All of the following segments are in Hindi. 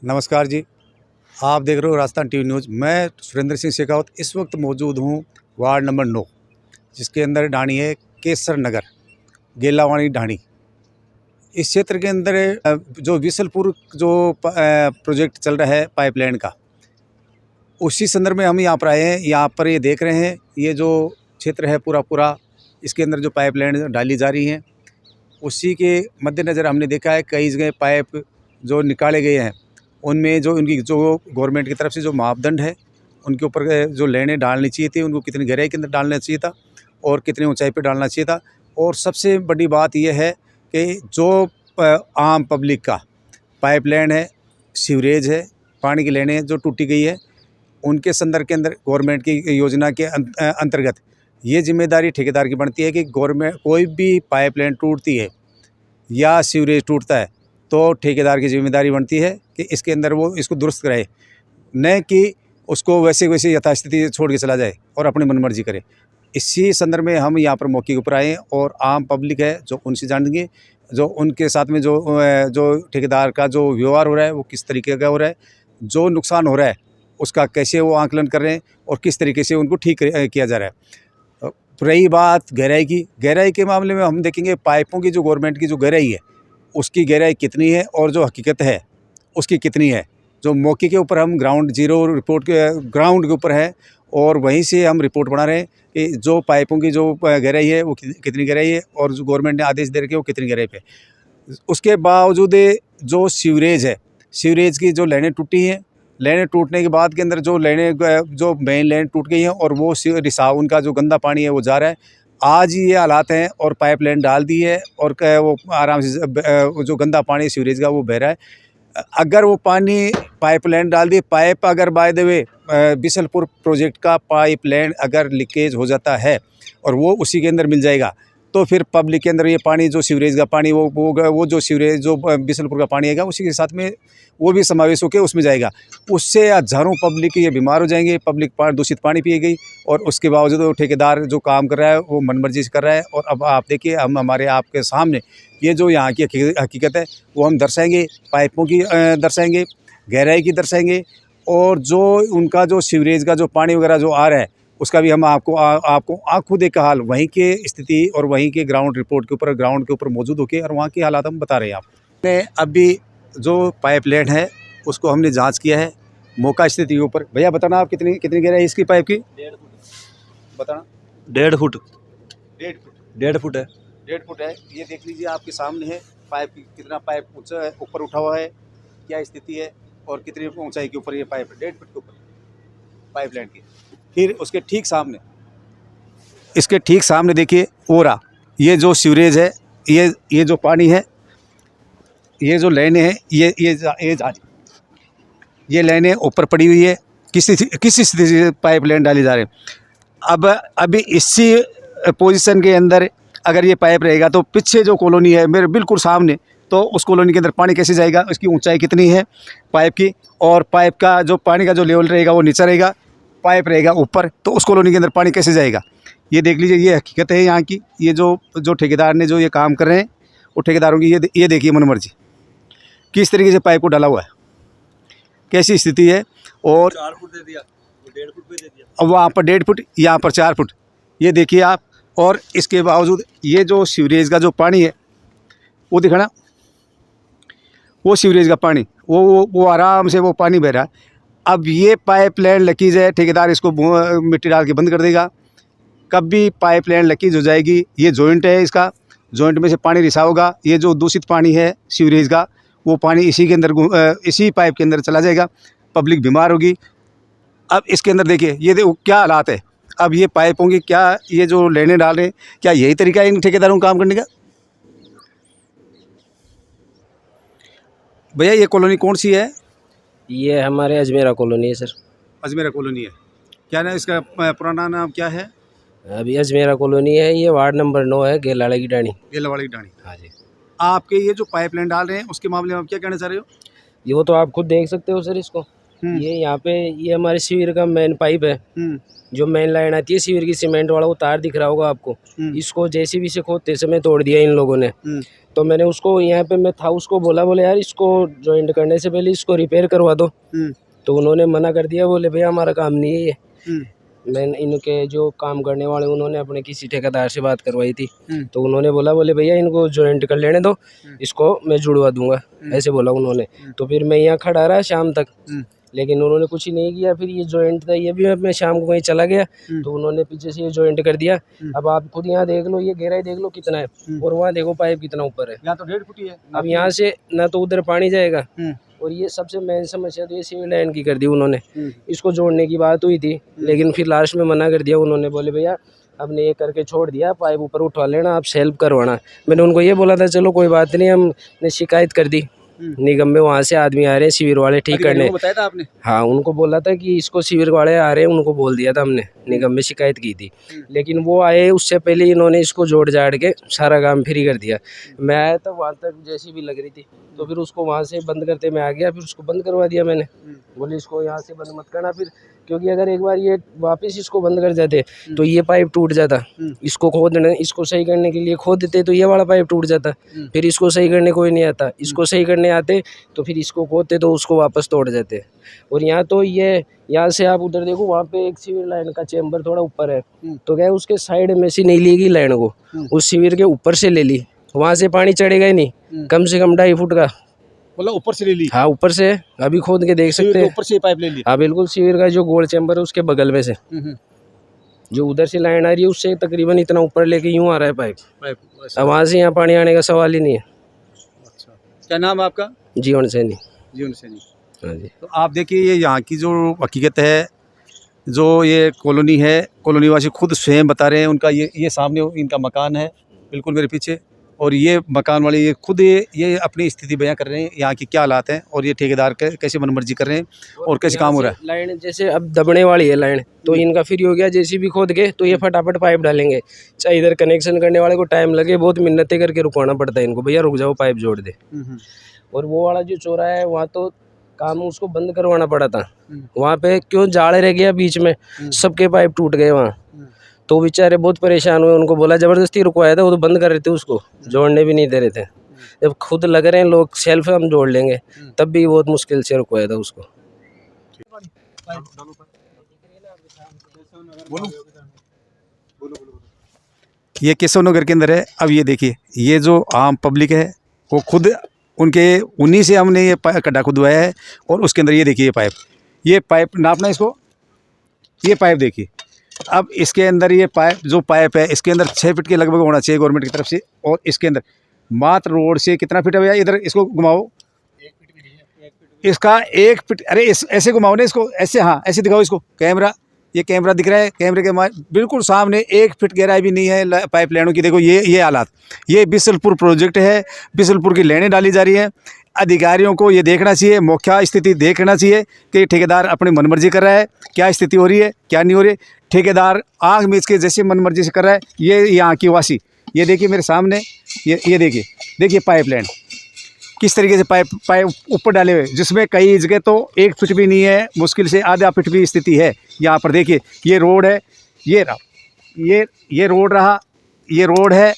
नमस्कार जी। आप देख रहे हो राजस्थान टीवी न्यूज़। मैं सुरेंद्र सिंह शेखावत इस वक्त मौजूद हूँ वार्ड नंबर 9, जिसके अंदर ढाणी है केसर नगर, गेलावाणी ढाणी। इस क्षेत्र के अंदर जो विसलपुर जो प्रोजेक्ट चल रहा है पाइपलाइन का, उसी संदर्भ में हम यहाँ पर आए हैं। यहाँ पर ये देख रहे हैं, ये जो क्षेत्र है पूरा इसके अंदर जो पाइपलाइन डाली जा रही हैं, उसी के मद्देनज़र हमने देखा है कई जगह पाइप जो निकाले गए हैं, उनमें जो उनकी जो गवर्नमेंट की तरफ से जो मापदंड है, उनके ऊपर जो लाइनें डालनी चाहिए थी, उनको कितनी गहराई के अंदर डालना चाहिए था और कितनी ऊंचाई पे डालना चाहिए था। और सबसे बड़ी बात यह है कि जो आम पब्लिक का पाइपलाइन है, सीवरेज है, पानी की लाइनें जो टूटी गई है, उनके संदर्भ के अंदर गवर्नमेंट की योजना के अंतर्गत ये जिम्मेदारी ठेकेदार की बनती है कि गवर्नमेंट कोई भी पाइपलाइन टूटती है या सीवरेज टूटता है तो ठेकेदार की जिम्मेदारी बनती है कि इसके अंदर वो इसको दुरुस्त कराए, न कि उसको वैसे यथास्थिति छोड़ के चला जाए और अपनी मनमर्जी करे। इसी संदर्भ में हम यहाँ पर मौके के ऊपर आए और आम पब्लिक है जो उनसे जानेंगे, जो उनके साथ में जो ठेकेदार का जो व्यवहार हो रहा है वो किस तरीके का हो रहा है, जो नुकसान हो रहा है उसका कैसे वो आंकलन कर रहे हैं और किस तरीके से उनको ठीक किया जा रहा है। रही बात गहराई के मामले में हम देखेंगे पाइपों की जो गवर्नमेंट की जो गहराई है, उसकी गहराई कितनी है और जो हकीकत है उसकी कितनी है। जो मौके के ऊपर हम ग्राउंड जीरो रिपोर्ट के ग्राउंड के ऊपर है और वहीं से हम रिपोर्ट बना रहे हैं कि जो पाइपों की जो गहराई है वो कितनी गहराई है और जो गवर्नमेंट ने आदेश दे रखे वो कितनी गहराई पे। उसके बावजूद जो सीवरेज है, सीवरेज की जो लाइनें टूटी हैं, लाइनें टूटने के बाद के अंदर जो लाइनें जो मेन लाइन टूट गई हैं और वो रिसाव उनका जो गंदा पानी है वो जा रहा है। आज ये हालात हैं और पाइपलाइन डाल दी है और वो आराम से जो गंदा पानी सीवरेज का वो बह रहा है। अगर वो पानी पाइपलाइन डाल दी, पाइप अगर by the way Bisalpur project का पाइपलाइन अगर लीकेज हो जाता है और वो उसी के अंदर मिल जाएगा, तो फिर पब्लिक के अंदर ये पानी जो सीवरेज का पानी वो जो सीवरेज जो बिसलपुर का पानी आएगा उसी के साथ में वो भी समावेश होकर उसमें जाएगा। उससे हज़ारों पब्लिक ये बीमार हो जाएंगे, पब्लिक दूषित पानी पिएगी और उसके बावजूद वो ठेकेदार जो काम कर रहा है वो मनमर्जी से कर रहा है। और अब आप देखिए, हम हमारे आपके सामने ये जो यहाँ की हकीकत है वो हम दर्शाएंगे, पाइपों की दर्शाएंगे, गहराई की दर्शाएंगे और जो उनका जो सीवरेज का जो पानी वगैरह जो आ रहा है उसका भी हम आपको आंखों देखा हाल वहीं के स्थिति और वहीं के ग्राउंड रिपोर्ट के ऊपर ग्राउंड के ऊपर मौजूद होकर और वहाँ के हालात हम बता रहे हैं। आपने अभी जो पाइपलाइन है उसको हमने जांच किया है मौका स्थिति के ऊपर। भैया बताना आप कितनी गहराई है इसकी पाइप की? 1.5 फुट। बताना। 1.5 फुट। 1.5 फुट है। 1.5 फुट है। ये देख लीजिए आपके सामने है पाइप की, कितना पाइप ऊंचा ऊपर उठा हुआ है, क्या स्थिति है और कितनी ऊंचाई के ऊपर ये पाइप है। 1.5 फुट के ऊपर पाइपलाइन की। फिर उसके ठीक सामने, इसके ठीक सामने देखिए ओरा, ये जो सीवरेज है, ये जो पानी है, ये जो लाइनें हैं, ये लाइनें ऊपर पड़ी हुई है। किसी स्थिति से पाइपलाइन डाली जा रही है। अब अभी इसी पोजीशन के अंदर अगर ये पाइप रहेगा तो पीछे जो कॉलोनी है मेरे बिल्कुल सामने, तो उस कॉलोनी के अंदर पानी कैसे जाएगा, उसकी ऊंचाई कितनी है पाइप की, और पाइप का जो पानी का जो लेवल रहेगा वो नीचे रहेगा, पाइप रहेगा ऊपर, तो उस कॉलोनी के अंदर पानी कैसे जाएगा। ये देख लीजिए, ये हकीकत है यहाँ की। ये जो ठेकेदार ने जो ये काम कर रहे हैं वो ठेकेदारों की ये देखिए मनमर्जी किस तरीके से पाइप को डाला हुआ है, कैसी स्थिति है। और 4 फुट दे दिया, 1.5 फुट पे दे दिया। अब वहाँ पर 1.5 फुट, यहाँ पर 4 फुट, ये देखिए आप। और इसके बावजूद ये जो सीवरेज का जो पानी है वो दिखाना, वो सीवरेज का पानी वो आराम से वो पानी बह रहा है। अब ये पाइपलाइन लीकेज है, ठेकेदार इसको मिट्टी डाल के बंद कर देगा। कभी पाइपलाइन लीकेज हो जाएगी, ये जॉइंट है, इसका जॉइंट में से पानी रिसाव होगा। ये जो दूषित पानी है सीवरेज का वो पानी इसी के अंदर इसी पाइप के अंदर चला जाएगा, पब्लिक बीमार होगी। अब इसके अंदर देखिए, ये देखो क्या हालात है। अब ये पाइपों की क्या, ये जो लाइनें डाल रहे हैं, क्या यही तरीका है इन ठेकेदारों का काम करने का? भैया ये कॉलोनी कौन सी है? ये हमारे अजमेरा कॉलोनी है सर। अजमेरा कॉलोनी है। क्या ना इसका पुराना नाम क्या है? अभी अजमेरा कॉलोनी है, ये वार्ड नंबर 9 है, गेलावाड़ी ढाणी। गेलावाड़ी ढाणी। हाँ जी। आपके ये जो पाइपलाइन डाल रहे हैं उसके मामले में आप क्या कहना चाह रहे हो? ये वो तो आप खुद देख सकते हो सर इसको। ये यहाँ पे ये हमारे सीवर का मेन पाइप है, जो मेन लाइन आती है सीवर की, सीमेंट वाला वो तार दिख रहा होगा आपको। इसको जेसीबी से खोदते समय तोड़ दिया इन लोगों ने। तो मैंने उसको यहाँ पे मैं था, उसको बोले यार इसको जॉइंट करने से पहले इसको रिपेयर करवा दो। तो उन्होंने मना कर दिया, बोले भैया हमारा काम नहीं है ये। मैंने इनके जो काम करने वाले उन्होंने अपने किसी ठेकेदार से बात करवाई थी, तो उन्होंने बोले भैया इनको जॉइंट कर लेने दो, इसको मैं जुड़वा दूंगा, ऐसे बोला उन्होंने। तो फिर मैं यहाँ खड़ा रहा शाम तक, लेकिन उन्होंने कुछ ही नहीं किया। फिर ये जॉइंट था, ये भी मैं शाम को कहीं चला गया तो उन्होंने पीछे से ये जॉइंट कर दिया। अब आप खुद यहाँ देख लो, ये गहराई देख लो कितना है, और वहाँ देखो पाइप कितना ऊपर है। यहाँ तो 1.5 फुट ही है। अब यहाँ से ना तो उधर पानी जाएगा, और ये सबसे मेन समस्या तो ये सिविल लाइन की कर दी उन्होंने। इसको जोड़ने की बात हुई थी, लेकिन फिर लास्ट में मना कर दिया उन्होंने, बोले भैया हमने ये करके छोड़ दिया, पाइप ऊपर उठवा लेना, आप सेल्फ करवाना। मैंने उनको ये बोला था चलो कोई बात नहीं, हमने शिकायत कर दी निगम में, वहाँ से आदमी आ रहे हैं शिविर वाले ठीक करने। बताया था आपने? हाँ, उनको बोला था कि इसको शिविर वाले आ रहे हैं, उनको बोल दिया था हमने, निगम में शिकायत की थी। लेकिन वो आए उससे पहले इन्होंने इसको जोड़ जाड़ के सारा काम फ्री कर दिया। मैं आया था वहाँ तक जैसी भी लग रही थी, तो फिर उसको वहाँ से बंद करते मैं आ गया, फिर उसको बंद करवा दिया मैंने। बोले इसको यहाँ से बंद मत करना फिर, क्योंकि अगर एक बार ये वापस इसको बंद कर जाते तो ये पाइप टूट जाता। इसको खोदने, इसको सही करने के लिए खोद देते तो ये वाला पाइप टूट जाता। फिर इसको सही करने कोई नहीं आता, इसको सही करने आते तो फिर इसको खोदते तो उसको वापस तोड़ जाते। और यहाँ तो ये यहाँ से आप उधर देखो, वहाँ पे एक सिविल लाइन का चेम्बर थोड़ा ऊपर है, तो क्या उसके साइड में से नहीं लेगी लाइन को, उस सिविर के ऊपर से ले ली। वहाँ से पानी चढ़ेगा ही नहीं, कम से कम 2.5 फुट का, मतलब ऊपर से ले ली? हाँ ऊपर से, अभी खोद के देख सकते हैं, ऊपर से पाइप ले ली। हाँ बिल्कुल, शिविर का जो गोल चैम्बर है उसके बगल में से जो उधर से लाइन आ रही है उससे तकरीबन इतना ऊपर लेके यूं आ रहा है पाइप। अब वहाँ से यहाँ पानी आने का सवाल ही नहीं है। अच्छा, क्या नाम है आपका? जीवन सैनी। जीवन सैनी। हाँ जी। तो आप देखिए ये यहाँ की जो हकीकत है, जो ये कॉलोनी है, कॉलोनी वासी खुद स्वयं बता रहे हैं। उनका ये सामने इनका मकान है बिल्कुल मेरे पीछे, और ये मकान वाले ये खुद ये अपनी स्थिति बयां कर रहे हैं यहाँ की क्या हालात हैं, और ये ठेकेदार कैसे मनमर्जी कर रहे हैं और कैसे काम हो रहा है। लाइन जैसे अब दबने वाली है लाइन, तो इनका फ्री हो गया, जैसे भी खोद के तो ये फटाफट पाइप डालेंगे। चाहे इधर कनेक्शन करने वाले को टाइम लगे, बहुत मिन्नतें करके रुकवाना पड़ता है इनको, भैया रुक जाओ पाइप जोड़ दे। और वो वाला जो चौराहा है वहाँ तो काम उसको बंद करवाना पड़ा था, वहाँ पे क्यों जाड़ रह गया बीच में, सबके पाइप टूट गए वहाँ। तो बेचारे बहुत परेशान हुए, उनको बोला ज़बरदस्ती रुकवाया था, वो तो बंद कर रहे थे, उसको जोड़ने भी नहीं दे रहे थे। जब खुद लग रहे हैं लोग सेल्फ हम जोड़ लेंगे, तब भी बहुत मुश्किल से रुकवाया था उसको। ये केशव नगर के अंदर है। अब ये देखिए, ये जो आम पब्लिक है वो खुद उन्हीं से हमने ये गड्ढा खुदवाया है, और उसके अंदर ये देखिए ये पाइप नापना इसको, ये पाइप देखिए। अब इसके अंदर ये पाइप है इसके अंदर 6 फीट के लगभग होना चाहिए गवर्नमेंट की तरफ से, और इसके अंदर मात्र रोड से कितना फीट है भैया? इधर इसको घुमाओ, इसका 1 फीट, अरे ऐसे घुमाओ ना इसको, ऐसे, हाँ ऐसे दिखाओ इसको, कैमरा, ये कैमरा दिख रहा है, कैमरे के बिल्कुल सामने 1 फीट गहराई भी नहीं है पाइप लाइनों की। देखो ये हालात, ये बिसलपुर प्रोजेक्ट है, बिसलपुर की लाइनें डाली जा रही हैं। अधिकारियों को ये देखना चाहिए, मुख्य स्थिति देखना चाहिए कि ठेकेदार अपनी मनमर्जी कर रहा है, क्या स्थिति हो रही है क्या नहीं हो रही। ठेकेदार आँख मीच के जैसे मनमर्जी से कर रहा है। ये यहाँ की वासी, ये देखिए मेरे सामने, ये देखिए पाइप लाइन किस तरीके से पाइप ऊपर डाले हुए, जिसमें कई जगह तो 1 फीट भी नहीं है, मुश्किल से आधा फीट भी स्थिति है। यहाँ पर देखिए ये रोड है, ये रहा, ये रोड रहा, ये रोड है,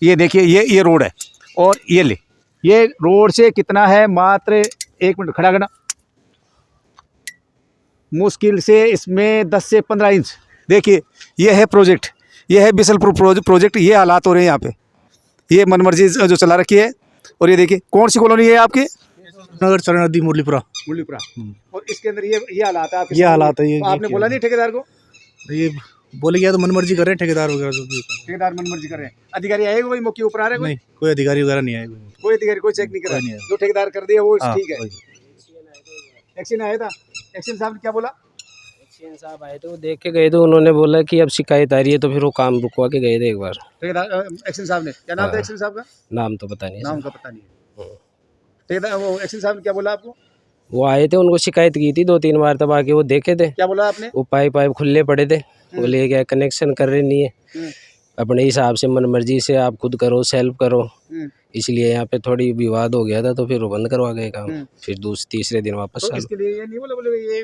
ये देखिए ये रोड है, और ये रोड से कितना है, मात्र 1 मिनट खड़ा करना, मुश्किल से इसमें 10 से 15 इंच। देखिए ये है प्रोजेक्ट, ये है बिसलपुर प्रोजेक्ट। ये हालात हो रहे हैं यहाँ पे, ये मनमर्जी जो चला रखी है। और ये देखिए कौन सी कॉलोनी है आपकी? नगर चरण नदी मुरलीपुरा। और इसके अंदर ये हालात है, ये हालात है। आपने बोला नहीं ठेकेदार को? ये बोले गया तो मनमर्जी कर रहे हैं ठेकेदार वगैरह, ठेकेदार मनमर्जी कर रहे हैं। अधिकारी आएगा कोई मौके ऊपर आ रहा है? नहीं, कोई अधिकारी वगैरह नहीं आएगा, कोई अधिकारी कोई चेक नहीं कर रहा है, जो ठेकेदार कर दिया वो ठीक है। एक्शन आया था, एक्शन साहब ने क्या बोला? एक्शन साहब आए थे, वो देख के गए थे, उन्होंने बोला कि अब शिकायत आ रही है, तो फिर वो काम रुकवा के गए थे एक बार। ठेकेदार एक्शन साहब ने, क्या नाम था एक्शन साहब का? नाम तो पता नहीं, नाम का पता नहीं है। ठेकेदार वो एक्शन साहब ने क्या बोला आपको? वो आए थे, उनको शिकायत की थी 2-3 बार, तब आके वो देखे थे। क्या बोला आपने? वो पाइप खुले पड़े थे, बोले क्या कनेक्शन कर रहे नहीं है, अपने हिसाब से मनमर्जी से आप खुद करो, सेल्फ करो, इसलिए यहाँ पे थोड़ी विवाद हो गया था, तो फिर वो बंद करवा गए काम। हम्म। फिर तीसरे दिन वापस तो चालू। इसके लिए ये नहीं बोले बोले ये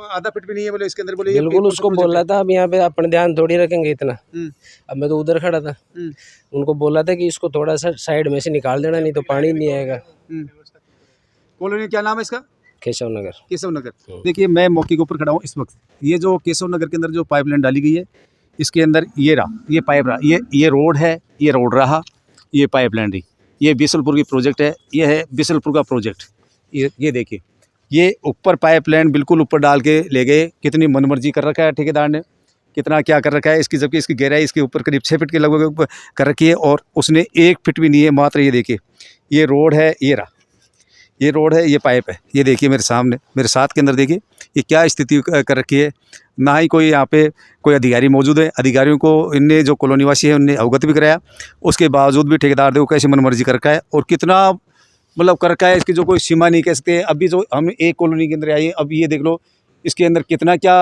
आधा फिट भी नहीं है बोले इसके अंदर बोले ये बिल्कुल उसको project बोला है। था, अब यहाँ पे अपन ध्यान थोड़ी रखेंगे इतना। हम्म, अब मैं तो उधर खड़ा था, हम्म, उनको बोला था कि इसको थोड़ा सा साइड में से निकाल देना, नहीं तो पानी नहीं आएगा। हम्म। कॉलोनी क्या नाम है इसका? केशव नगर। केशव नगर। देखिए मैं मौके के ऊपर खड़ा हूँ इस वक्त। ये जो केशव नगर के अंदर जो पाइपलाइन डाली गई है, इसके अंदर ये रहा, ये पाइप रहा, ये रोड है, ये रोड रहा, ये पाइपलाइन रही, ये बिशलपुर की प्रोजेक्ट है, ये है बिशलपुर का प्रोजेक्ट। ये देखिए, ये ऊपर पाइपलाइन बिल्कुल ऊपर डाल के ले गए। कितनी मनमर्जी कर रखा है ठेकेदार ने, कितना क्या कर रखा है इसकी, जबकि इसकी गहराई इसके ऊपर करीब 6 फीट के लगभग कर रखी है, और उसने 1 फीट भी नहीं है मात्र। ये देखिए, ये रोड है, ये रहा, ये रोड है, ये पाइप है, ये देखिए मेरे सामने, मेरे साथ के अंदर देखिए ये क्या स्थिति कर रखी है। ना ही कोई यहाँ पे कोई अधिकारी मौजूद है। अधिकारियों को इनने जो कॉलोनी वासी है उनने अवगत भी कराया, उसके बावजूद भी ठेकेदार देखो कैसे मनमर्जी कर रखा है, और कितना मतलब कर रखा है, इसकी जो कोई सीमा नहीं कह सकते। अभी जो हम एक कॉलोनी के अंदर आए, अब ये देख लो इसके अंदर कितना क्या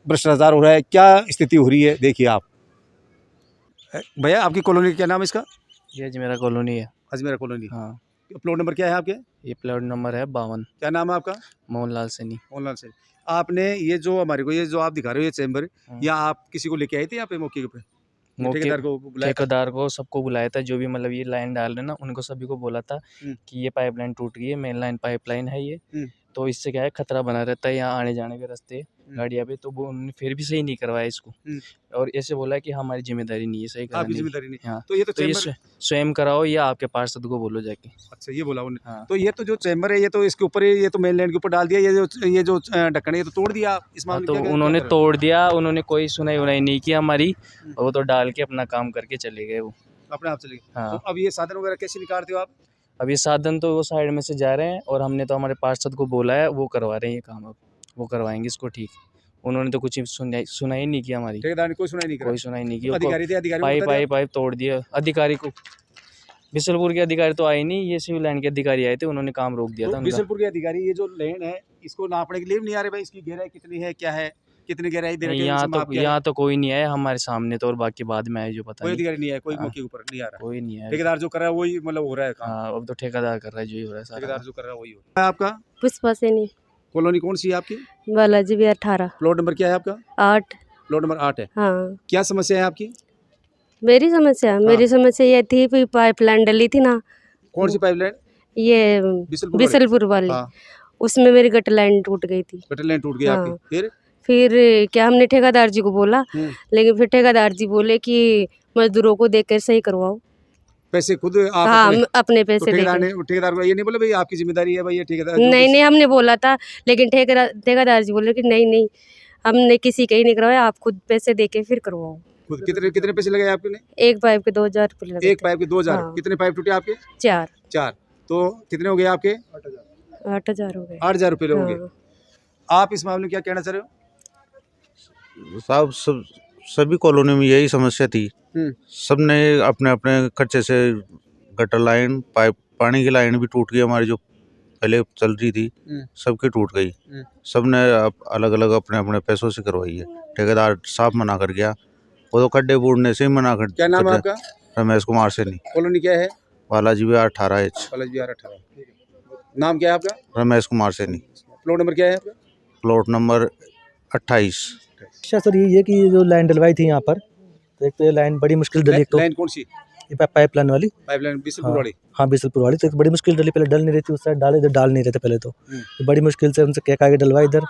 भ्रष्टाचार हो रहा है, क्या स्थिति हो रही है, देखिए आप। भैया आपकी कॉलोनी का क्या नाम है इसका? ये जी मेरा कॉलोनी है। अजमेरा कॉलोनी। हाँ, प्लॉट नंबर क्या है आपके? ये प्लॉट नंबर है 52। क्या नाम है आपका? मोहनलाल सैनी। ऑनलाइन से आपने ये जो हमारे को ये जो आप दिखा रहे हो ये चैम्बर, हाँ। या आप किसी को लेके आए थे यहाँ पे मौके पे? मौके ठेकेदार को बुलाया था? ठेकेदार को सबको बुलाया था, जो भी मतलब ये लाइन डाल रहे ना, उनको सभी को बोला था कि ये पाइपलाइन टूट गई है, मेन लाइन पाइपलाइन है ये, तो इससे क्या है खतरा बना रहता है यहाँ आने जाने के रास्ते गाड़ियाँ पे, तो वो उन्होंने फिर भी सही नहीं करवाया इसको, और ऐसे बोला कि हमारी जिम्मेदारी नहीं है सही आपकी कराने की। जिम्मेदारी नहीं। हाँ, तो ये तो तो ये चैम्बर, स्वयं कराओ या आपके पार्षद को बोलो जाके। अच्छा ये बोला उन्होंने। हाँ, तो ये तो जो चैम्बर है ये तो इसके ऊपर ये तो मेन लैंड के ऊपर डाल दिया, ये जो ढक्कन है ये तो तोड़ दिया। इस हाँ, मामले तो में क्या उन्होंने क्या तोड़ दिया, उन्होंने कोई सुनाई उनाई नहीं की हमारी, वो तो डाल के अपना काम करके चले गए वो। अपने आप चले गए। हाँ, तो अब ये साधन वगैरह कैसे निकालते हो आप? अब ये साधन तो वो साइड में से जा रहे हैं, और हमने तो हमारे पार्षद को बोला है, वो करवा रहे हैं ये काम, अब वो करवाएंगे इसको ठीक। उन्होंने तो कुछ सुना ही नहीं किया हमारी, ठेकेदार ने कोई सुनाई नहीं करा? कोई सुनाई नहीं की। अधिकारी थे, अधिकारी को पाइप बता दिया? पाइप पाइप तोड़ दिया अधिकारी को। बिशलपुर के अधिकारी तो आए नहीं, ये सिविल लाइन के अधिकारी आए थे, उन्होंने काम रोक दिया था तो उनका। बिशनपुर के अधिकारी ये जो लैंड है इसको नापने के लिए भी नहीं आ रहे भाई, इसकी गहराई कितनी है, क्या है, कितनी गहराई दे रखी है, यहाँ तो कोई नहीं आया हमारे सामने तो, और बाकी बाद में आए जो पता कोई नहीं, अधिकारी नहीं है, कोई हाँ। मौके के ऊपर नहीं आ रहा। कोई नहीं आया। ठेकेदार जो कर रहा है वही मतलब हो रहा है काम। हाँ, अब तो ठेकेदार कर रहा है, जो ही हो रहा है सारा। ठेकेदार जो कर रहा है वही हो रहा है। आपका पुष्पा सैनी। कॉलोनी कौन सी है आपकी? बालाजी भी 18। प्लॉट नंबर क्या है आपका? 8। प्लॉट नंबर 8 है। हाँ, क्या समस्या है आपकी? मेरी समस्या ये थी कि पाइपलाइन डली थी ना, कौन सी पाइपलाइन? ये बिशनपुर बिशलपुर वाली, हाँ, उसमें मेरी गटर लाइन टूट गई थी। गटर लाइन टूट गई हाँ। आपकी, फिर क्या हमने ठेकेदार जी को बोला, हम्म। लेकिन फिर ठेकेदार जी बोले कि मजदूरों को देकर सही करवाओ। पैसे खुद आप हाँ, अपने? अपने तो पैसे ठेकेदार देकर। ने ठेकेदार को ये नहीं बोला भाई आपकी जिम्मेदारी है भाई, ये ठेकेदार जो नहीं भी- नहीं, हमने बोला था, लेकिन ठेकेदार जी बोले कि नहीं नहीं, हमने किसी का ही नहीं करवाया, आप खुद पैसे देके फिर करवाओ। खुद कितने कितने पैसे लगाए आपने? एक पाइप के 2000 रुपये लगे एक थे। पाइप के 2000। हाँ। कितने पाइप टूटे आपके? 4। 4। तो कितने हो गए आपके? 8000 हो गए। 8000 रुपये हो गए। हाँ। आप इस मामले में क्या कहना चाह रहे हो? साहब सभी कॉलोनी में यही समस्या थी। सब ने अपने अपने खर्चे से गटर लाइन पाइप पानी की लाइन भी टूट गई, हमारी जो पहले चल रही थी सबकी टूट गई। सब ने अलग अलग अपने अपने पैसों से करवाई है। ठेकेदार साफ मना कर गया, वो तो खड्डे बूढ़ने से ही मना कर। क्या नाम है आपका? रमेश कुमार सैनी। कॉलोनी क्या है? बालाजी विहार 18H। बालाजी विहार 18। नाम क्या है आपका? रमेश कुमार सैनी। प्लॉट नंबर क्या है आपका? Plot number 28। अच्छा सर, ये कि ये जो लाइन डलवाई थी यहाँ पर, तो एक तो ये लाइन बड़ी मुश्किल डली, एक तो लाइन कौन सी? ये पाइपलाइन वाली। पाइपलाइन बिशनपुर हाँ। वाली। हाँ, बिशलपुर वाली तो बड़ी मुश्किल डली, पहले डल नहीं रही थी, उस साइड डाले, इधर डाल नहीं रहे थे पहले तो। ये बड़ी मुश्किल से उनसे कह के डलवाई इधर,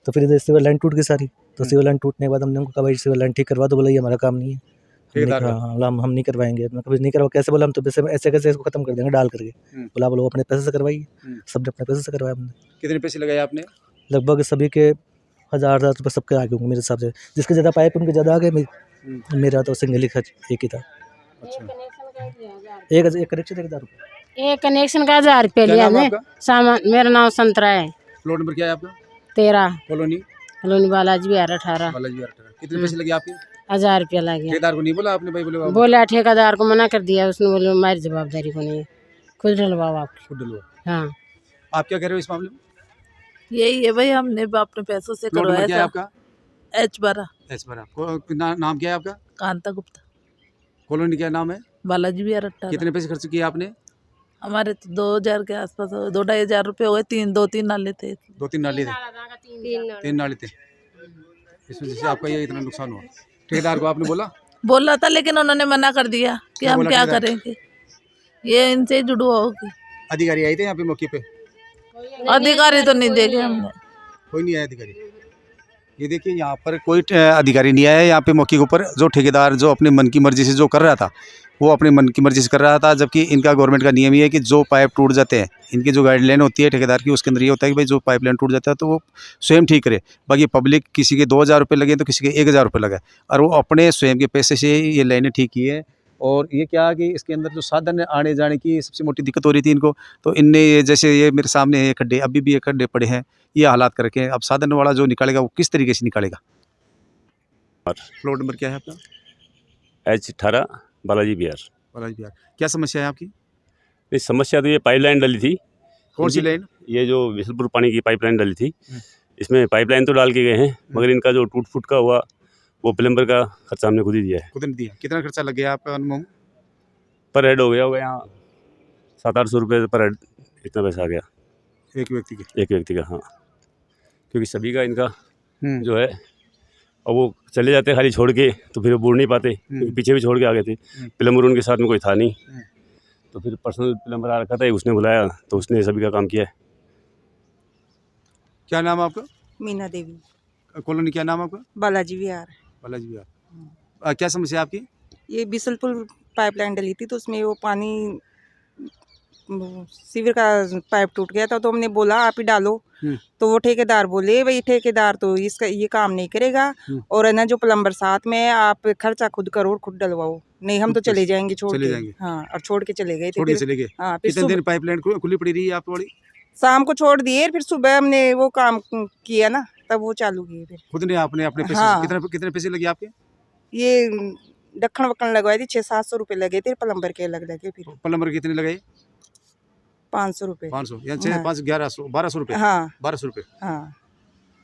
तो फिर इधर सिविल लाइन टूट गई सारी। तो सिविल लाइन टूटने के बाद हमने उनको कहा भाई सिविल लाइन ठीक करवा दो, बोला ये हमारा काम नहीं है, हम नहीं करवाएंगे। मैं कभी नहीं करवा, कैसे बोला, हम तो ऐसे कैसे इसको खत्म कर देंगे डाल करके। बोला बोलो अपने पैसे से करवाइए। सबने अपने पैसे से करवाया हमने। कितने पैसे लगाए आपने? लगभग सभी के 1000 रुपये सबके आगे होंगे मेरे हिसाब से। जिसके ज़्यादा पाइप उनके ज़्यादा आगे, मेरा तो सिंगल ही खर्च एक ही था। एक कनेक्शन 1000 रुपये। एक कनेक्शन का 1000 रुपये क्या लिया नाम है हमने। आपका? सामान मेरा नाम संतरा है। प्लॉट नंबर क्या है आपका? 13। कॉलोनी कॉलोनी बालाजी विहार 18। बालाजी विहार 18। कितने पैसे लगे आपके? 1000 रुपया लग गया। ठेकेदार को नहीं बोला आपने भाई? बोले बोला ठेकेदार को मना कर दिया, उसने बोले हमारी जवाबदारी को नहीं है, खुद डलवाओ आप। खुद डलवा। हाँ, आप क्या कह रहे हो इस मामले में? यही है भाई, हमने अपने पैसों से प्लॉट नंबर क्या है करवाया आपका? था। H12 नाम क्या है आपका? कांता गुप्ता। कॉलोनी क्या नाम है? बालाजी विहार 18। कितने पैसे खर्च किए आपने? हमारे तो 2000 के आसपास हो, 2-2,500 रुपये हो गए। 2-3 नाले थे। 2-3 नाले थे, 3 नाले थे। इसमें जैसे आपका ये इतना नुकसान हुआ, ठेकेदार को आपने बोला था लेकिन उन्होंने मना कर दिया कि क्या हम बोला क्या ठेकेदार? करेंगे, ये इनसे ही जुड़वा होगी। अधिकारी आए थे यहाँ पे मौके पे? अधिकारी तो नहीं देखे हमने। कोई नहीं आया अधिकारी। ये देखिए यहाँ पर कोई अधिकारी नहीं आया यहाँ पे मौके के ऊपर। जो ठेकेदार जो अपने मन की मर्जी से जो कर रहा था वो अपने मन की मर्जी से कर रहा था, जबकि इनका गवर्नमेंट का नियम ये है कि जो पाइप टूट जाते हैं, इनकी जो गाइडलाइन होती है ठेकेदार की, उसके अंदर ये होता है कि भाई जो पाइपलाइन टूट जाता है तो वो स्वयं ठीक करे। बाकी पब्लिक किसी के 2,000 रुपये लगे तो किसी के 1,000 रुपये लगे, और वो अपने स्वयं के पैसे से ये लाइनें ठीक की है। और ये क्या कि इसके अंदर जो साधन आने जाने की सबसे मोटी दिक्कत हो रही थी इनको, तो इनने ये जैसे ये मेरे सामने ये खड्डे, अभी भी ये खड्डे पड़े हैं, ये हालात करके अब साधन वाला जो निकालेगा वो किस तरीके से निकालेगा। प्लॉट नंबर क्या है आपका? H18 बालाजी बिहार। बालाजी बिहार। क्या समस्या है आपकी? ये समस्या तो ये पाइपलाइन डली थी। कौन सी लाइन? ये जो विशलपुर पानी की पाइपलाइन डली थी, इसमें पाइपलाइन तो डाल के गए हैं, मगर इनका जो टूट फूट का हुआ वो प्लम्बर का खर्चा हमने खुद ही दिया है। खुद ने दिया? कितना खर्चा लग गया आपका अनुभव? पर हेड होगा यहाँ 700-800 रुपये पर हेड, इतना पैसा आ गया एक व्यक्ति के? एक व्यक्ति का, हाँ। क्योंकि सभी का इनका जो है, और वो चले जाते खाली छोड़ के, तो फिर वो बुड़ नहीं पाते, क्योंकि पीछे भी छोड़ के आ गए थे। प्लम्बर उनके साथ में कोई था नहीं, तो फिर पर्सनल प्लम्बर आ रखा था, उसने बुलाया तो उसने सभी का काम किया है। क्या नाम है आपका? मीना देवी। कॉलोनी क्या नाम है आपका? बालाजी विहार। बालाजी बिहार। क्या समस्या है आपकी? ये बिसलपुर पाइपलाइन डली थी तो उसमें वो पानी सीवर का पाइप टूट गया था, तो हमने बोला आप ही डालो, तो वो ठेकेदार बोले भाई ठेकेदार तो इसका ये काम नहीं करेगा, और है ना जो प्लम्बर साथ में, आप खर्चा खुद करो और खुद डलवाओ, नहीं हम तो चले जाएंगे छोड़ के। हाँ, और छोड़ के चले गए थे। चले गए? हाँ, कितने दिन पाइपलाइन खुली पड़ी रही है आप वाली? शाम को छोड़ दिए, फिर सुबह हमने वो काम किया ना, तब वो चालू किए फिर खुद ने आपने अपने पैसे? हाँ। कितने पैसे लगे आपके? ये ढक्कन वक्कन लगवाए थे, 600-700 रुपये लगे थे, प्लम्बर के अलग लगे। फिर प्लम्बर कितने लगे? 500 रुपये। 500 या 5 1100 1200 रुपये? हाँ 1200 रुपये। हाँ।